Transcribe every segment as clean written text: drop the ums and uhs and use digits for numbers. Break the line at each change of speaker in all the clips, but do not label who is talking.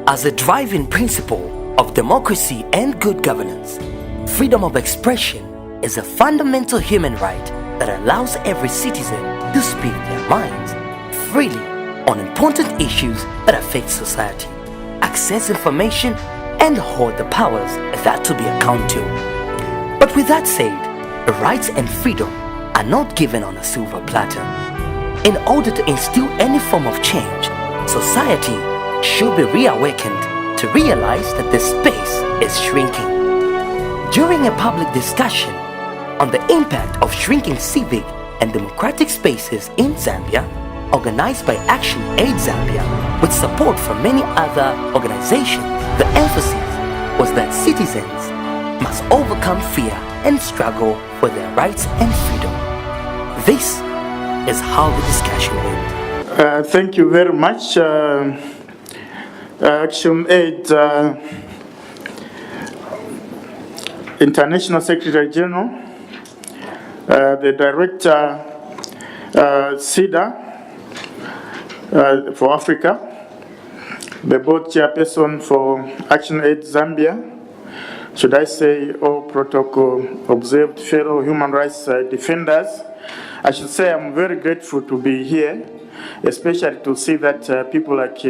As a driving principle of democracy and good governance, freedom of expression is a fundamental human right that allows every citizen to speak their minds freely on important issues that affect society, access information, and hold the powers that to be accountable to. But with that said, rights and freedom are not given on a silver platter. In order to instill any form of change, society should be reawakened to realize that the space is shrinking. During a public discussion on the impact of shrinking civic and democratic spaces in Zambia, organized by Action Aid Zambia with support from many other organizations, the emphasis was that citizens must overcome fear and struggle for their rights and freedom. This is how the discussion went.
Thank you very much, Action Aid International Secretary General, the Director, SIDA for Africa, the Board Chairperson for Action Aid Zambia, should I say all protocol observed fellow human rights defenders. I should say I'm very grateful to be here, especially to see that people like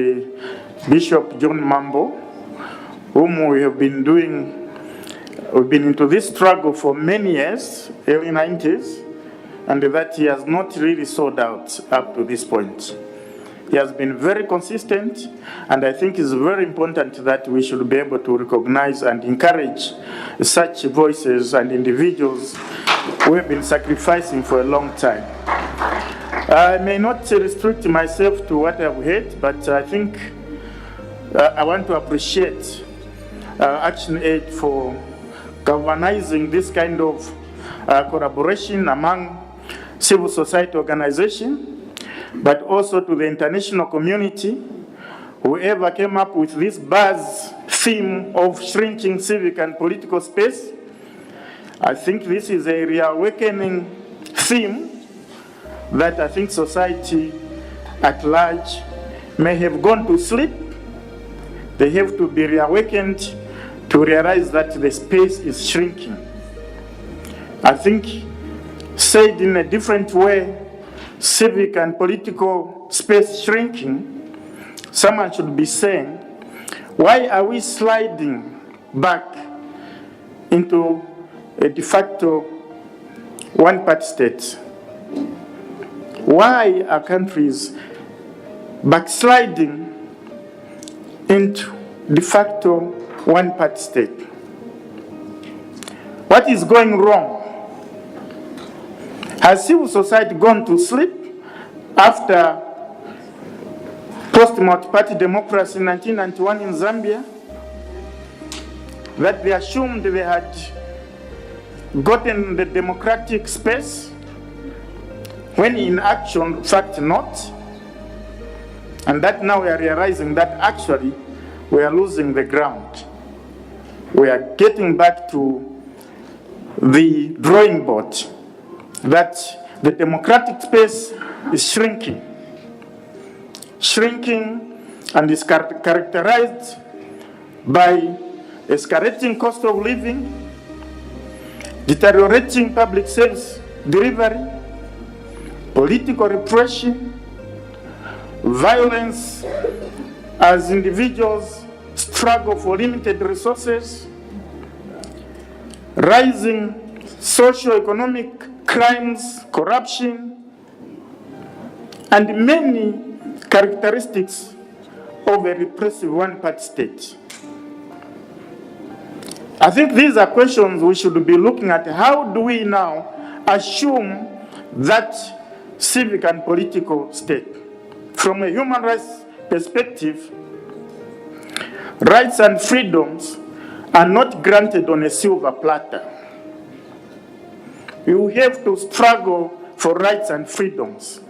Bishop John Mambo, whom we've been into this struggle for many years, early 90s, and that he has not really sold out up to this point. He has been very consistent, and I think it's very important that we should be able to recognize and encourage such voices and individuals who have been sacrificing for a long time. I may not restrict myself to what I've heard, but I think I want to appreciate Action Aid for galvanizing this kind of collaboration among civil society organizations, but also to the international community, whoever came up with this buzz theme of shrinking civic and political space. I think this is a reawakening theme that I think society at large may have gone to sleep. They have to be reawakened to realize that the space is shrinking. I think, said in a different way, civic and political space shrinking, someone should be saying, why are we sliding back into a de facto one-party state? Why are countries backsliding into de facto one-party state? What is going wrong? Has civil society gone to sleep after post-multi-party democracy in 1991 in Zambia? That they assumed they had gotten the democratic space, when in action, in fact, not. And that now we are realizing that actually we are losing the ground. We are getting back to the drawing board, that the democratic space is shrinking. Shrinking, and is characterized by escalating cost of living, deteriorating public service delivery, political repression, violence as individuals struggle for limited resources, rising socio-economic crimes, corruption, and many characteristics of a repressive one-party state. I think these are questions we should be looking at. How do we now assume that civic and political state? From a human rights perspective, rights and freedoms are not granted on a silver platter. You have to struggle for rights and freedoms.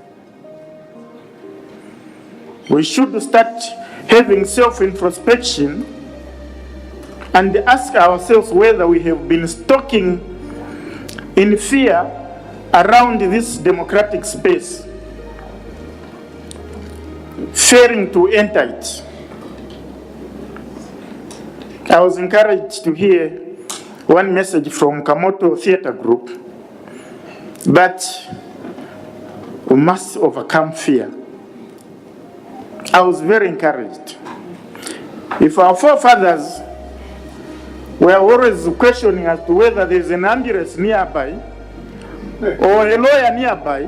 We should start having self-introspection and ask ourselves whether we have been stalking in fear around this democratic space, failing to enter it. I was encouraged to hear one message from Kamoto Theatre Group that we must overcome fear. I was very encouraged. If our forefathers were always questioning as to whether there's an ambulance nearby or a lawyer nearby,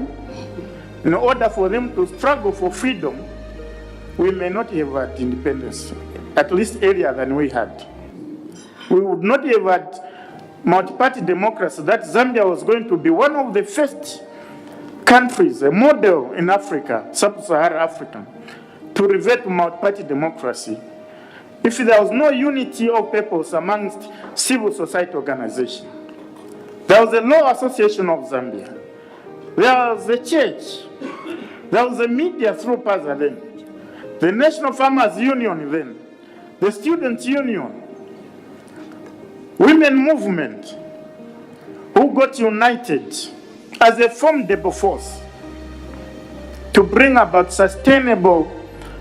in order for them to struggle for freedom, we may not have had independence, at least earlier than we had. We would not have had multi-party democracy, that Zambia was going to be one of the first countries, a model in Africa, sub-Saharan Africa, to revert to multi-party democracy. If there was no unity of purpose amongst civil society organizations, there was a Law Association of Zambia, there was the church, there was the media through PAZA then, the National Farmers Union then, the Students' Union, women movement, who got united as a formidable force to bring about sustainable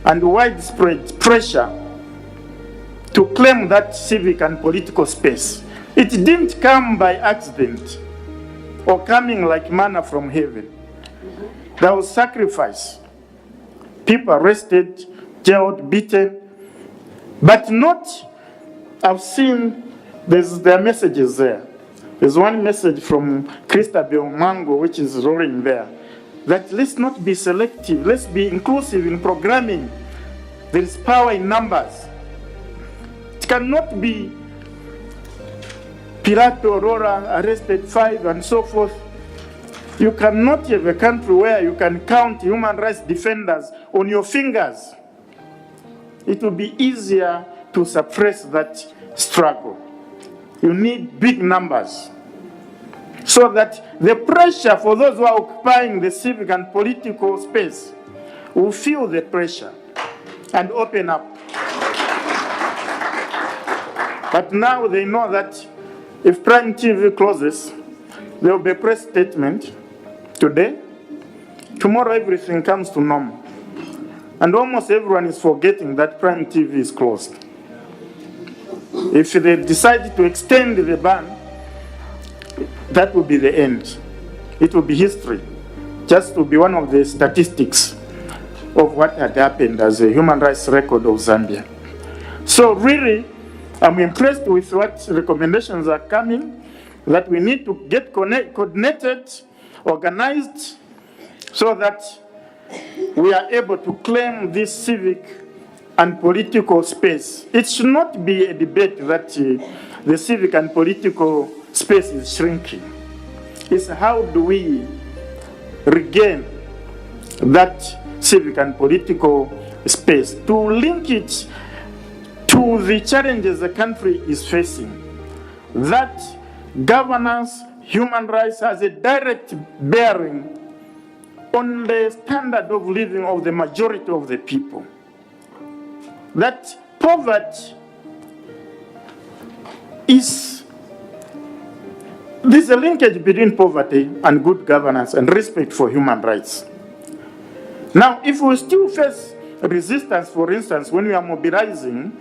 and widespread pressure to claim that civic and political space. It didn't come by accident or coming like manna from heaven. There was sacrifice. People arrested, jailed, beaten, but not, I've seen there are messages there. There's one message from Christabel Mango, which is rolling there, that let's not be selective, let's be inclusive in programming. There is power in numbers. It cannot be Pilato, Aurora arrested 5 and so forth. You cannot have a country where you can count human rights defenders on your fingers. It will be easier to suppress that struggle. You need big numbers so that the pressure for those who are occupying the civic and political space will feel the pressure and open up. But now they know that if Prime TV closes, there will be a press statement today. Tomorrow everything comes to normal. And almost everyone is forgetting that Prime TV is closed. If they decide to extend the ban, that will be the end. It will be history. Just to be one of the statistics of what had happened as a human rights record of Zambia. So really, I'm impressed with what recommendations are coming, that we need to get coordinated, organized, so that we are able to claim this civic and political space. It should not be a debate that the civic and political space is shrinking. It's how do we regain that civic and political space to link it to the challenges the country is facing. That governance, human rights has a direct bearing on the standard of living of the majority of the people. That poverty there's a linkage between poverty and good governance and respect for human rights. Now, if we still face resistance, for instance, when we are mobilizing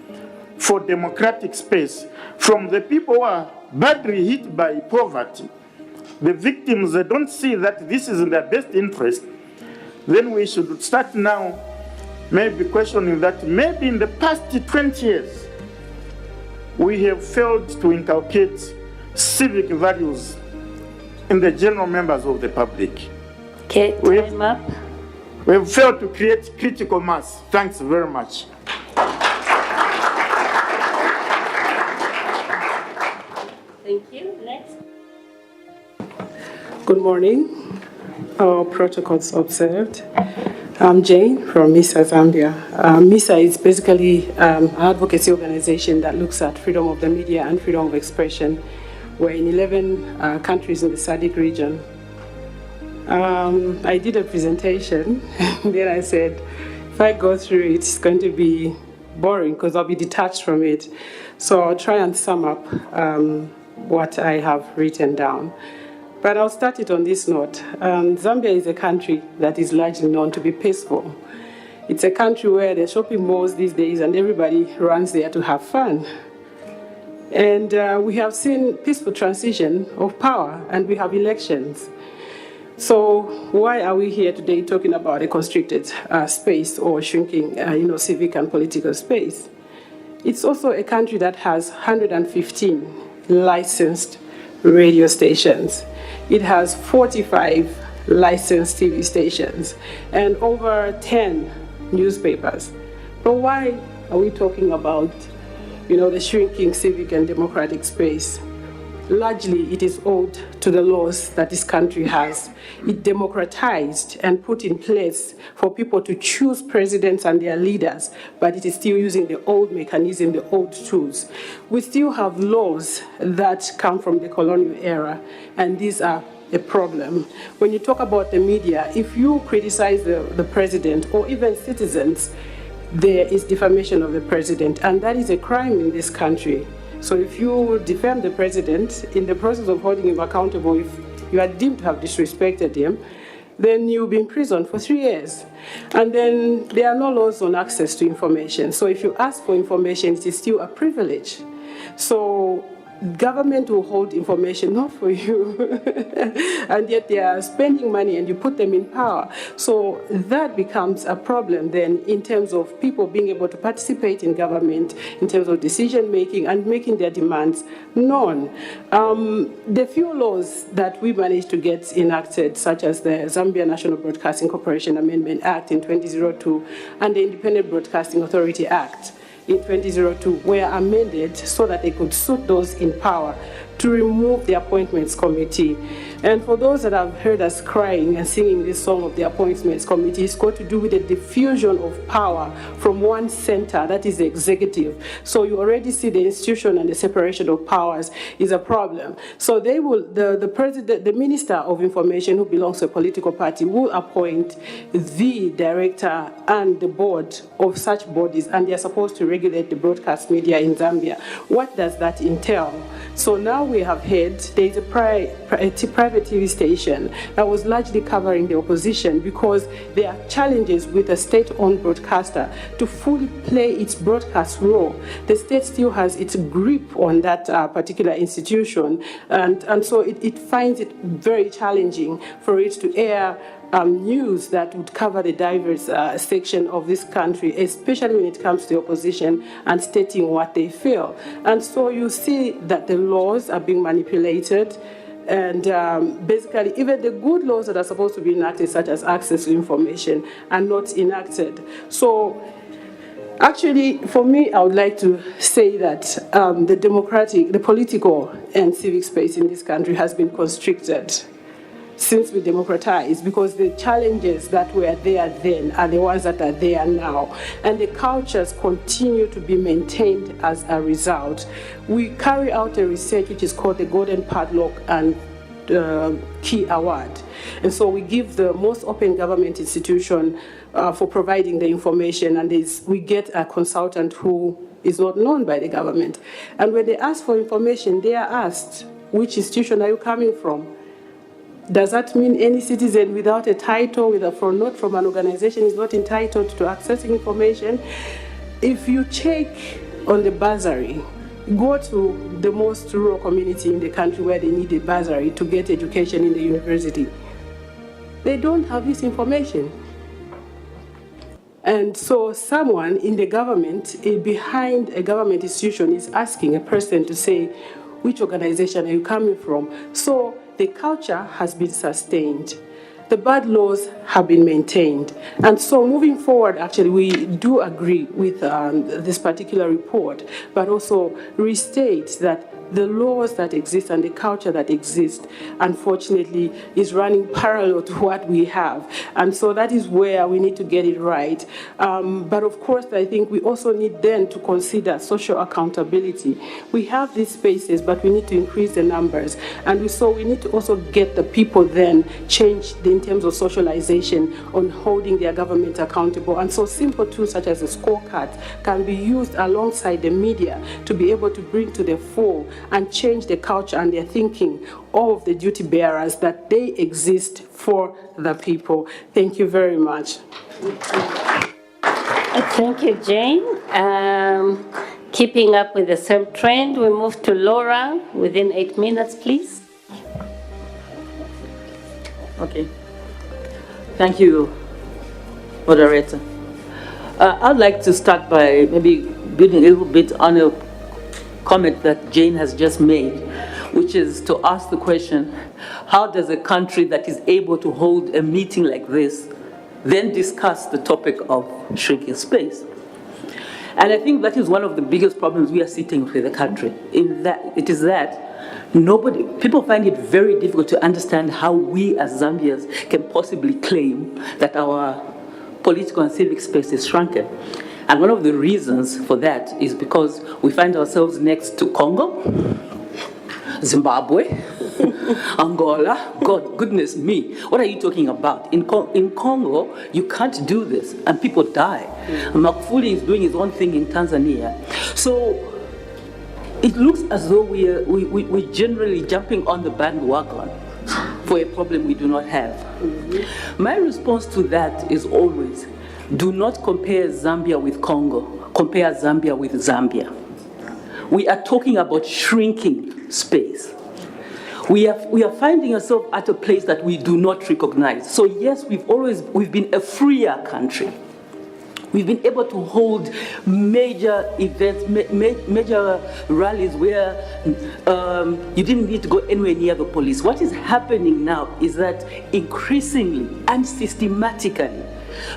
for democratic space from the people who are badly hit by poverty, the victims, they don't see that this is in their best interest, then we should start now maybe questioning that maybe in the past 20 years, we have failed to inculcate civic values in the general members of the public.
Okay, time up.
We have failed to create critical mass. Thanks very much.
Thank you. Next.
Good morning. Our protocols observed. I'm Jane from MISA Zambia. MISA is basically an advocacy organization that looks at freedom of the media and freedom of expression. We're in 11 countries in the SADC region. I did a presentation, then I said, if I go through it, it's going to be boring because I'll be detached from it. So I'll try and sum up what I have written down. But I'll start it on this note. Zambia is a country that is largely known to be peaceful. It's a country where there are shopping malls these days and everybody runs there to have fun. And we have seen peaceful transition of power, and we have elections. So why are we here today talking about a constricted space or shrinking, civic and political space? It's also a country that has 115 licensed radio stations. It has 45 licensed TV stations and over 10 newspapers. But why are we talking about, the shrinking civic and democratic space? Largely, it is owed to the laws that this country has. It democratized and put in place for people to choose presidents and their leaders, but it is still using the old mechanism, the old tools. We still have laws that come from the colonial era, and these are a problem. When you talk about the media, if you criticize the president or even citizens, there is defamation of the president, and that is a crime in this country. So if you defame the president, in the process of holding him accountable, if you are deemed to have disrespected him, then you'll be in prison for 3 years. And then there are no laws on access to information. So if you ask for information, it is still a privilege. So government will hold information not for you, and yet they are spending money and you put them in power. So that becomes a problem then in terms of people being able to participate in government, in terms of decision making and making their demands known. The few laws that we managed to get enacted, such as the Zambia National Broadcasting Corporation Amendment Act in 2002 and the Independent Broadcasting Authority Act in 2002, were amended so that they could suit those in power to remove the Appointments Committee. And for those that have heard us crying and singing this song of the Appointments Committee, it's got to do with the diffusion of power from one center, that is the executive. So you already see the institution and the separation of powers is a problem. So they will, the president, the Minister of Information who belongs to a political party will appoint the director and the board of such bodies, and they are supposed to regulate the broadcast media in Zambia. What does that entail? So now we have heard there is a private TV station that was largely covering the opposition because there are challenges with a state-owned broadcaster to fully play its broadcast role. The state still has its grip on that particular institution, and so it finds it very challenging for it to air news that would cover the diverse section of this country, especially when it comes to the opposition and stating what they feel. And so you see that the laws are being manipulated, and basically even the good laws that are supposed to be enacted, such as access to information, are not enacted. So actually, for me, I would like to say that the political and civic space in this country has been constricted since we democratized, because the challenges that were there then are the ones that are there now, and the cultures continue to be maintained as a result. We carry out a research which is called the Golden Padlock and Key Award, and so we give the most open government institution for providing the information, and we get a consultant who is not known by the government. And when they ask for information, they are asked, which institution are you coming from? Does that mean any citizen without a title, not from an organization, is not entitled to accessing information? If you check on the bursary, go to the most rural community in the country where they need a bursary to get education in the university. They don't have this information. And so someone in the government, behind a government institution, is asking a person to say, which organization are you coming from? So the culture has been sustained. The bad laws have been maintained. And so moving forward, actually, we do agree with this particular report, but also restate that the laws that exist and the culture that exists, unfortunately, is running parallel to what we have. And so that is where we need to get it right. But of course, I think we also need then to consider social accountability. We have these spaces, but we need to increase the numbers. And so we need to also get the people then changed in terms of socialization on holding their government accountable. And so simple tools such as the scorecards can be used alongside the media to be able to bring to the fore and change the culture and their thinking of the duty bearers that they exist for the people. Thank you very much.
Thank you, Jane. Keeping up with the same trend, we move to Laura within 8 minutes, please.
Okay. Thank you, moderator. I'd like to start by maybe building a little bit on a comment that Jane has just made, which is to ask the question, how does a country that is able to hold a meeting like this then discuss the topic of shrinking space? And I think that is one of the biggest problems we are sitting with the country, in that it is that people find it very difficult to understand how we as Zambians can possibly claim that our political and civic space is shrunken. And one of the reasons for that is because we find ourselves next to Congo, Zimbabwe, Angola. God, goodness me, what are you talking about? In Congo, you can't do this, and people die. Magufuli is doing his own thing in Tanzania. So it looks as though we're generally jumping on the bandwagon for a problem we do not have. My response to that is always, do not compare Zambia with Congo, compare Zambia with Zambia. We are talking about shrinking space. We are finding ourselves at a place that we do not recognize. So yes, we've been a freer country. We've been able to hold major events, major rallies where you didn't need to go anywhere near the police. What is happening now is that increasingly and systematically,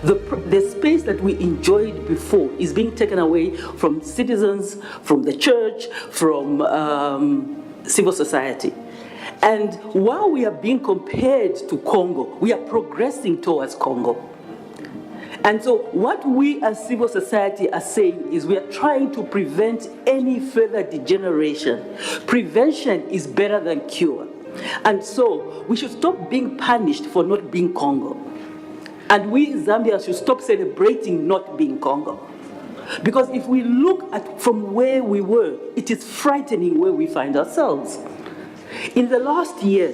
the space that we enjoyed before is being taken away from citizens, from the church, from civil society. And while we are being compared to Congo, we are progressing towards Congo. And so what we as civil society are saying is we are trying to prevent any further degeneration. Prevention is better than cure. And so we should stop being punished for not being Congo. And we Zambians should stop celebrating not being Congo. Because if we look at from where we were, it is frightening where we find ourselves. In the last year,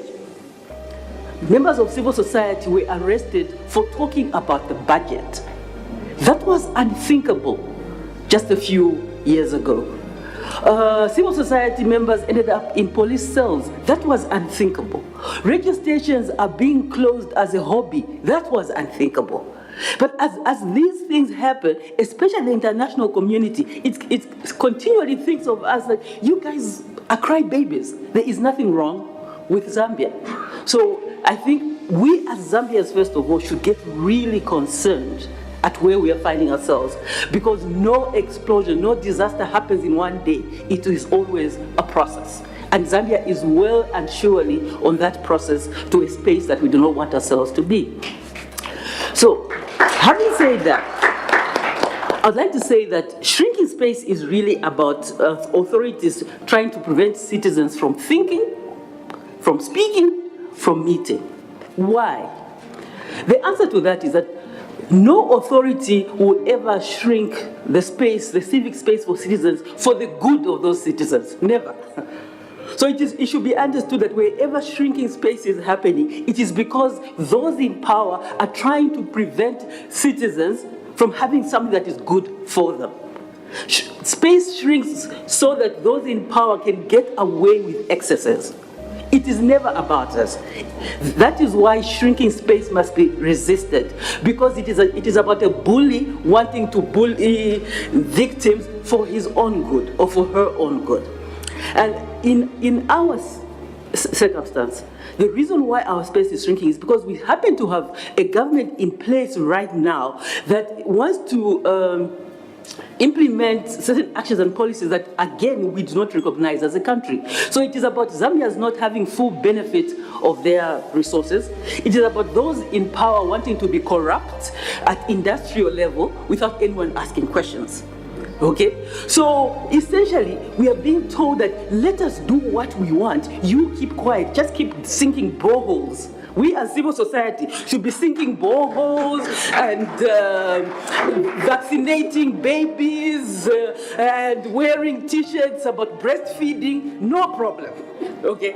members of civil society were arrested for talking about the budget. That was unthinkable just a few years ago. Civil society members ended up in police cells. That was unthinkable. Radio stations are being closed as a hobby. That was unthinkable. But as these things happen, especially the international community, it continually thinks of us like, you guys are crybabies. There is nothing wrong with Zambia. So I think we as Zambians, first of all, should get really concerned at where we are finding ourselves, because no explosion, no disaster happens in one day. It is always a process. And Zambia is well and surely on that process to a space that we do not want ourselves to be. So, having said that, I'd like to say that shrinking space is really about authorities trying to prevent citizens from thinking, from speaking, from meeting. Why? The answer to that is that no authority will ever shrink the space, the civic space for citizens for the good of those citizens. Never. So it should be understood that wherever shrinking space is happening, it is because those in power are trying to prevent citizens from having something that is good for them. Space shrinks so that those in power can get away with excesses. It is never about us. That is why shrinking space must be resisted, because it is about a bully wanting to bully victims for his own good or for her own good. And in our circumstance, the reason why our space is shrinking is because we happen to have a government in place right now that wants to implement certain actions and policies that, again, we do not recognize as a country. So it is about Zambians not having full benefit of their resources. It is about those in power wanting to be corrupt at industrial level without anyone asking questions. Okay? So essentially, we are being told that let us do what we want. You keep quiet. Just keep sinking boreholes. We as civil society should be sinking boreholes and vaccinating babies and wearing t-shirts about breastfeeding. No problem. Okay?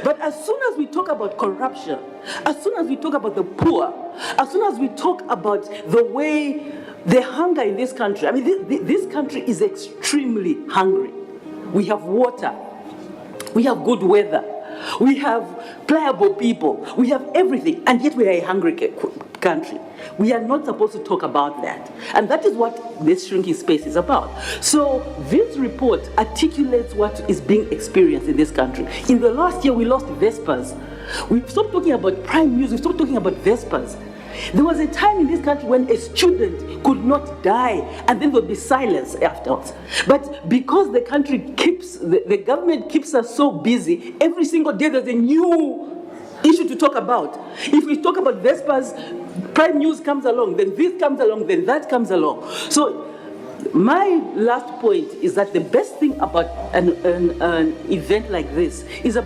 But as soon as we talk about corruption, as soon as we talk about the poor, as soon as we talk about the way The hunger in this country, I mean, this country is extremely hungry. We have water, we have good weather, we have pliable people, we have everything, and yet we are a hungry country. We are not supposed to talk about that. And that is what this shrinking space is about. So this report articulates what is being experienced in this country. In the last year, we lost Vespers. We've stopped talking about prime news, we've stopped talking about Vespers. There was a time in this country when a student could not die and then there would be silence afterwards. But because the country the government keeps us so busy, every single day there's a new issue to talk about. If we talk about Vespers, prime news comes along, then this comes along, then that comes along. So my last point is that the best thing about an event like this is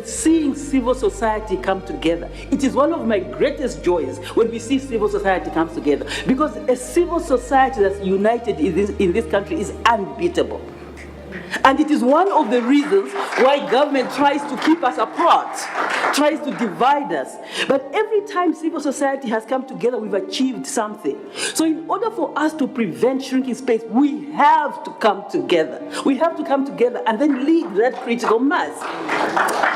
seeing civil society come together. It is one of my greatest joys when we see civil society come together, because a civil society that's united in this country is unbeatable. And it is one of the reasons why government tries to keep us apart, tries to divide us. But every time civil society has come together, we've achieved something. So in order for us to prevent shrinking space, we have to come together. We have to come together and then lead that critical mass.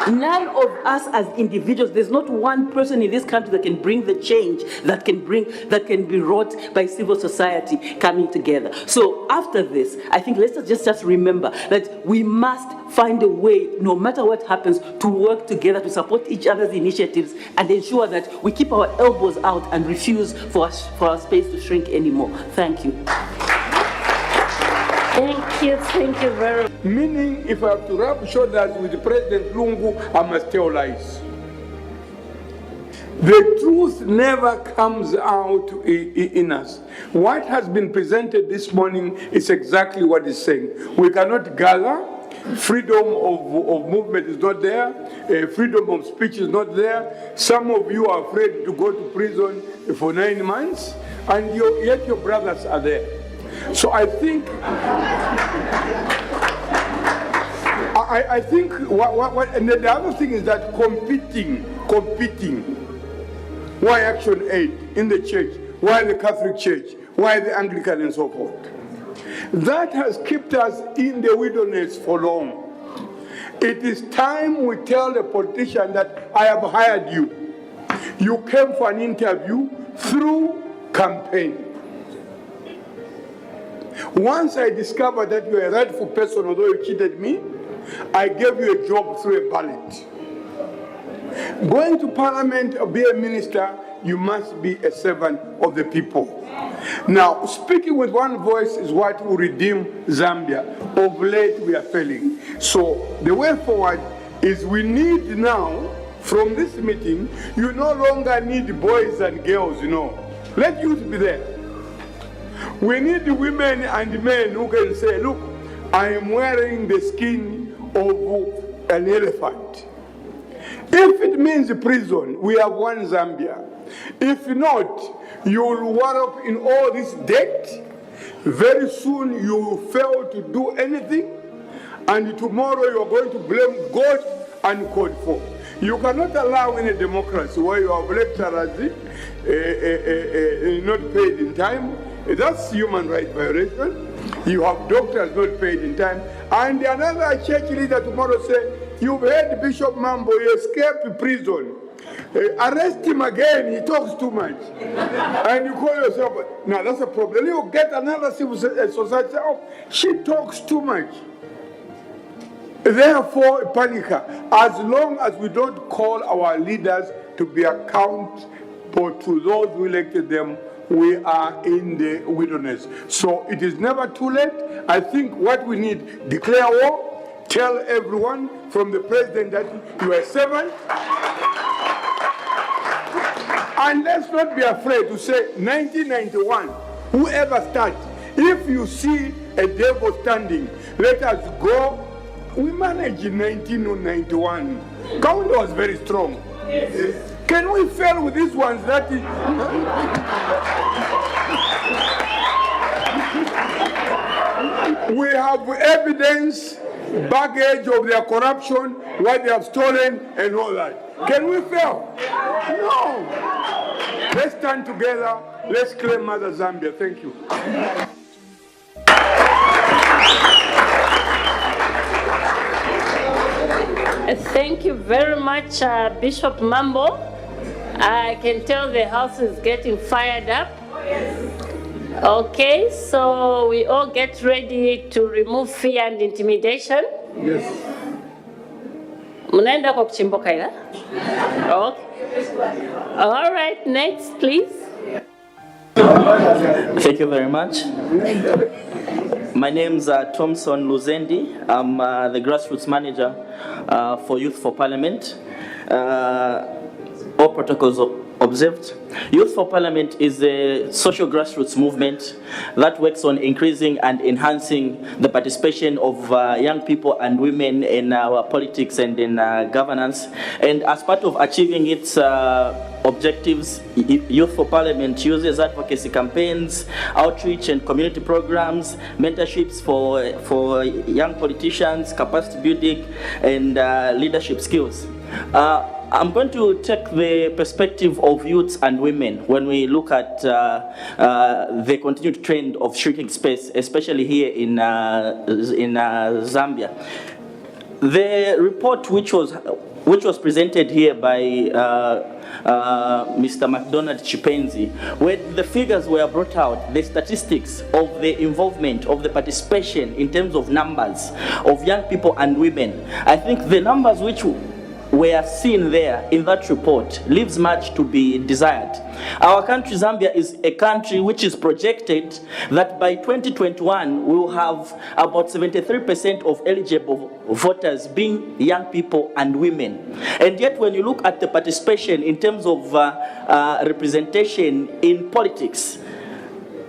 None of us as individuals, there's not one person in this country that can bring the change that can be wrought by civil society coming together. So after this, I think let's just remember that we must find a way, no matter what happens, to work together to support each other's initiatives and ensure that we keep our elbows out and refuse for our space to shrink anymore. Thank you.
Thank you very much.
Meaning, if I have to rub shoulders with President Lungu, I must tell lies. The truth never comes out in us. What has been presented this morning is exactly what it's saying. We cannot gather. Freedom of movement is not there. Freedom of speech is not there. Some of you are afraid to go to prison for 9 months, and yet your brothers are there. So I think, I think and then the other thing is that competing. Why Action Aid in the church? Why the Catholic Church? Why the Anglican and so forth? That has kept us in the wilderness for long. It is time we tell the politician that I have hired you. You came for an interview through campaign. Once I discovered that you are a rightful person, although you cheated me, I gave you a job through a ballot. Going to parliament or be a minister, you must be a servant of the people. Now, speaking with one voice is what will redeem Zambia. Of late, we are failing. So the way forward is we need now, from this meeting, you no longer need boys and girls, Let youth be there. We need women and men who can say, look, I am wearing the skin of an elephant. If it means prison, we have one Zambia. If not, you will wallop in all this debt. Very soon you will fail to do anything, and tomorrow you are going to blame God and call for. You cannot allow in a democracy where you have lecturers not paid in time. That's human rights violation. You have doctors not paid in time. And another church leader tomorrow say, you've heard Bishop Mambo, he escaped prison. Arrest him again, he talks too much. And you call yourself, now that's a problem. You get another civil society, oh, she talks too much. Therefore, panic. As long as we don't call our leaders to be accountable to those who elected them, we are in the wilderness. So it is never too late. I think what we need, declare war, tell everyone from the president that you are a servant. And let's not be afraid to say 1991, whoever starts, if you see a devil standing, let us go. We managed in 1991. Count was very strong. Yes. Can we fail with these ones? That is, we have evidence, baggage of their corruption, what they have stolen, and all that. Can we fail? No. Let's stand together. Let's claim Mother Zambia. Thank you.
Thank you very much, Bishop Mambo. I can tell the house is getting fired up. Okay, so we all get ready to remove fear and intimidation.
Yes.
Munaenda kwa kuchimboka ila? Okay. All right, next, please.
Thank you very much. My name's Thompson Luzendi. I'm the grassroots manager for Youth for Parliament. All protocols observed. Youth for Parliament is a social grassroots movement that works on increasing and enhancing the participation of young people and women in our politics and in governance. And as part of achieving its objectives, Youth for Parliament uses advocacy campaigns, outreach and community programs, mentorships for young politicians, capacity building, and leadership skills. I'm going to take the perspective of youths and women when we look at the continued trend of shrinking space, especially here in Zambia. The report which was presented here by Mr. McDonald Chipenzi, where the figures were brought out, the statistics of the involvement, of the participation in terms of numbers of young people and women, I think the numbers which were seen there in that report leaves much to be desired. Our country, Zambia, is a country which is projected that by 2021 we will have about 73% of eligible voters being young people and women. And yet when you look at the participation in terms of representation in politics,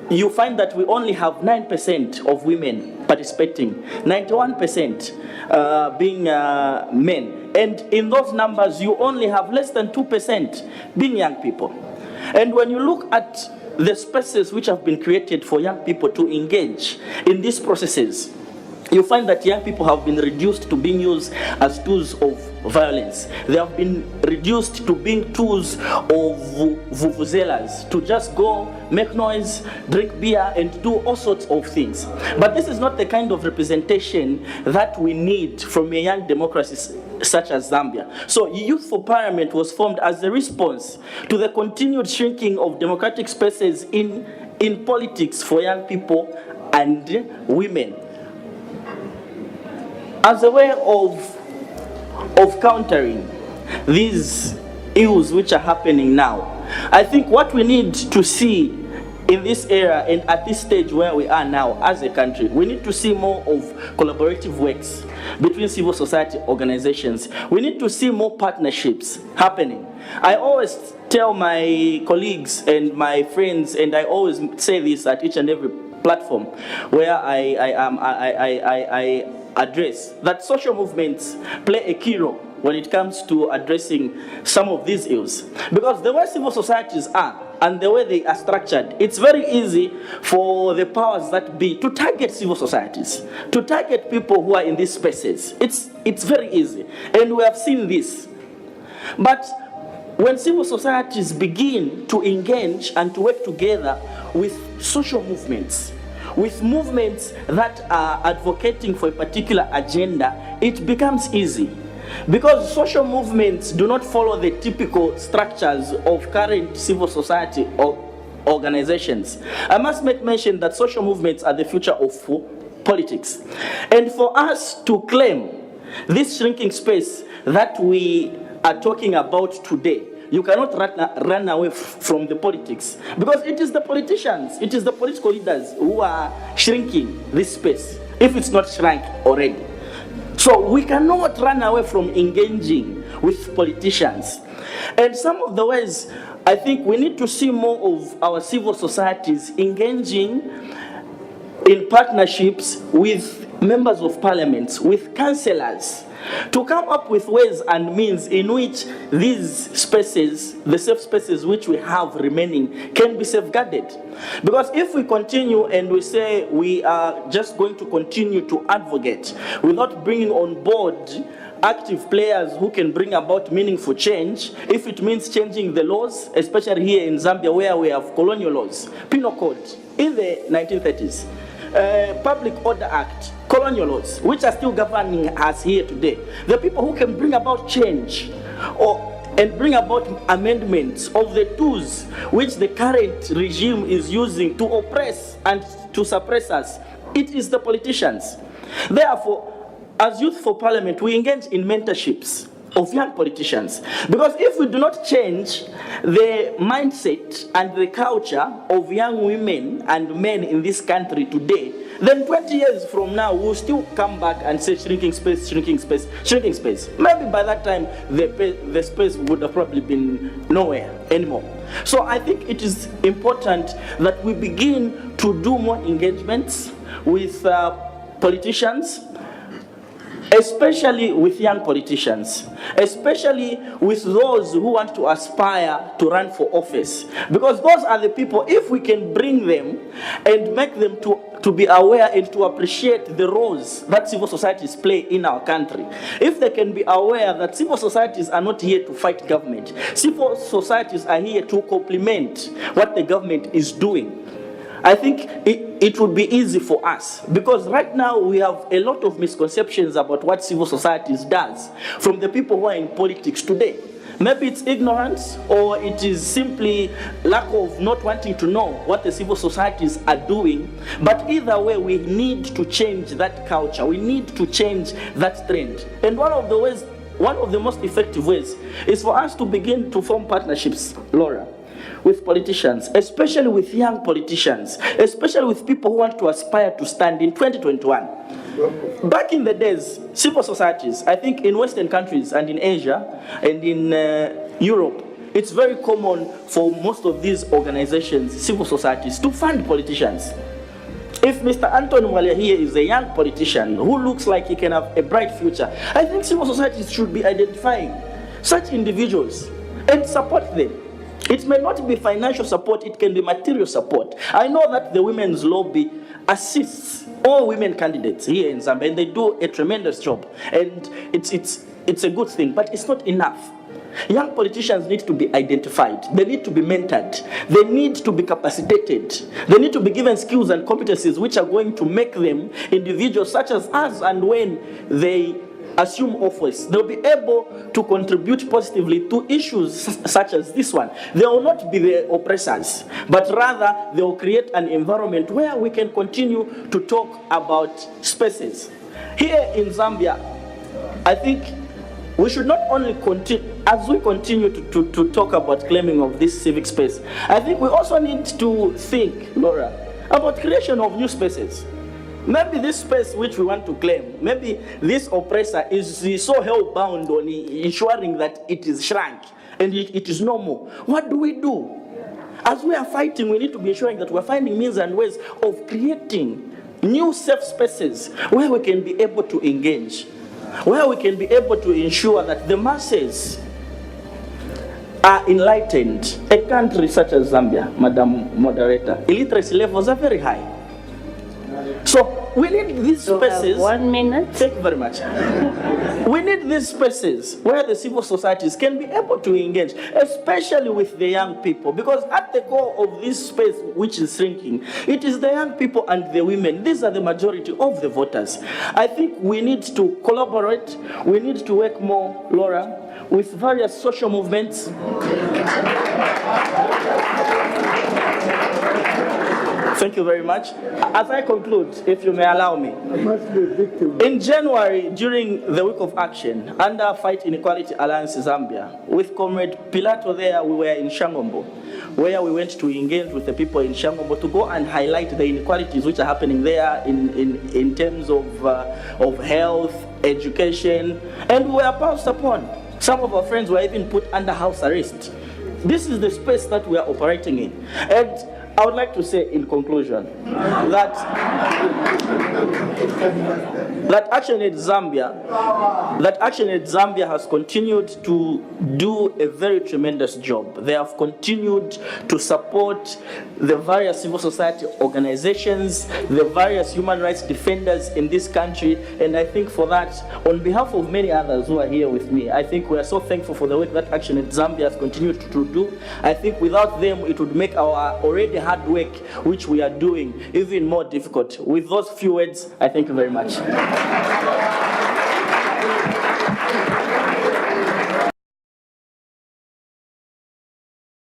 you find that we only have 9% of women participating, 91% being men. And in those numbers, you only have less than 2% being young people. And when you look at the spaces which have been created for young people to engage in these processes, you find that young people have been reduced to being used as tools of violence. They have been reduced to being tools of vuvuzelas, to just go, make noise, drink beer, and do all sorts of things. But this is not the kind of representation that we need from a young democracy such as Zambia. So Youth for Parliament was formed as a response to the continued shrinking of democratic spaces in politics for young people and women. As a way of countering these ills which are happening now, I think what we need to see in this era and at this stage where we are now as a country, we need to see more of collaborative works between civil society organizations. We need to see more partnerships happening. I always tell my colleagues and my friends, and I always say this at each and every platform where I address, that social movements play a key role when it comes to addressing some of these ills. Because the way civil societies are and the way they are structured, it's very easy for the powers that be to target civil societies, to target people who are in these spaces. It's very easy, and we have seen this. But when civil societies begin to engage and to work together with social movements, with movements that are advocating for a particular agenda, it becomes easy. Because social movements do not follow the typical structures of current civil society organizations. I must make mention that social movements are the future of politics. And for us to claim this shrinking space that we are talking about today, you cannot run away from the politics, because it is the politicians, it is the political leaders who are shrinking this space, if it's not shrunk already. So we cannot run away from engaging with politicians. And some of the ways, I think we need to see more of our civil societies engaging in partnerships with members of parliaments, with councillors, to come up with ways and means in which these spaces, the safe spaces which we have remaining, can be safeguarded. Because if we continue and we say we are just going to continue to advocate without bringing on board active players who can bring about meaningful change, if it means changing the laws, especially here in Zambia where we have colonial laws, penal code in the 1930s, Public Order Act, colonial laws, which are still governing us here today. The people who can bring about change and bring about amendments of the tools which the current regime is using to oppress and to suppress us, it is the politicians. Therefore, as Youth for Parliament, we engage in mentorships of young politicians. Because if we do not change the mindset and the culture of young women and men in this country today, then 20 years from now, we'll still come back and say shrinking space, shrinking space, shrinking space. Maybe by that time, the space would have probably been nowhere anymore. So I think it is important that we begin to do more engagements with politicians, especially with young politicians, especially with those who want to aspire to run for office. Because those are the people, if we can bring them and make them to be aware and to appreciate the roles that civil societies play in our country, if they can be aware that civil societies are not here to fight government, civil societies are here to complement what the government is doing, I think it would be easy for us, because right now we have a lot of misconceptions about what civil societies does from the people who are in politics today. Maybe it's ignorance, or it is simply lack of not wanting to know what the civil societies are doing. But either way, we need to change that culture. We need to change that trend. And one of the most effective ways is for us to begin to form partnerships, Laura, with politicians, especially with young politicians, especially with people who want to aspire to stand in 2021. Back in the days, civil societies, I think in Western countries and in Asia and in Europe, it's very common for most of these organizations, civil societies, to fund politicians. If Mr. Anton Mwalia here is a young politician who looks like he can have a bright future, I think civil societies should be identifying such individuals and support them. It may not be financial support, it can be material support. I know that the women's lobby assists all women candidates here in Zambia, and they do a tremendous job. And it's a good thing, but it's not enough. Young politicians need to be identified. They need to be mentored. They need to be capacitated. They need to be given skills and competencies which are going to make them individuals such as us, and when they assume office, they'll be able to contribute positively to issues such as this one. They will not be the oppressors, but rather they will create an environment where we can continue to talk about spaces. Here in Zambia, I think we should not only continue, as we continue to talk about claiming of this civic space, I think we also need to think, Laura, about creation of new spaces. Maybe this space which we want to claim, maybe this oppressor is so hell-bound on ensuring that it is shrunk and it is no more. What do we do? As we are fighting, we need to be ensuring that we're finding means and ways of creating new safe spaces where we can be able to engage, where we can be able to ensure that the masses are enlightened. A country such as Zambia, Madam Moderator, illiteracy levels are very high. So we need these spaces.
1 minute.
Thank you very much. We need these spaces where the civil societies can be able to engage, especially with the young people, because at the core of this space which is shrinking, it is the young people and the women. These are the majority of the voters. I think we need to collaborate. We need to work more, Laura, with various social movements. Thank you very much. As I conclude, if you may allow me.
I must be a victim.
In January, during the week of action, under Fight Inequality Alliance Zambia, with Comrade Pilato there, we were in Shangombo, where we went to engage with the people in Shangombo to go and highlight the inequalities which are happening there in terms of health, education, and we were passed upon. Some of our friends were even put under house arrest. This is the space that we are operating in. And I would like to say in conclusion that Action Aid Zambia has continued to do a very tremendous job. They have continued to support the various civil society organizations, the various human rights defenders in this country, and I think for that, on behalf of many others who are here with me, I think we are so thankful for the work that Action Aid Zambia has continued to do. I think without them, it would make our already hard work, which we are doing, even more difficult. With those few words, I thank you very much.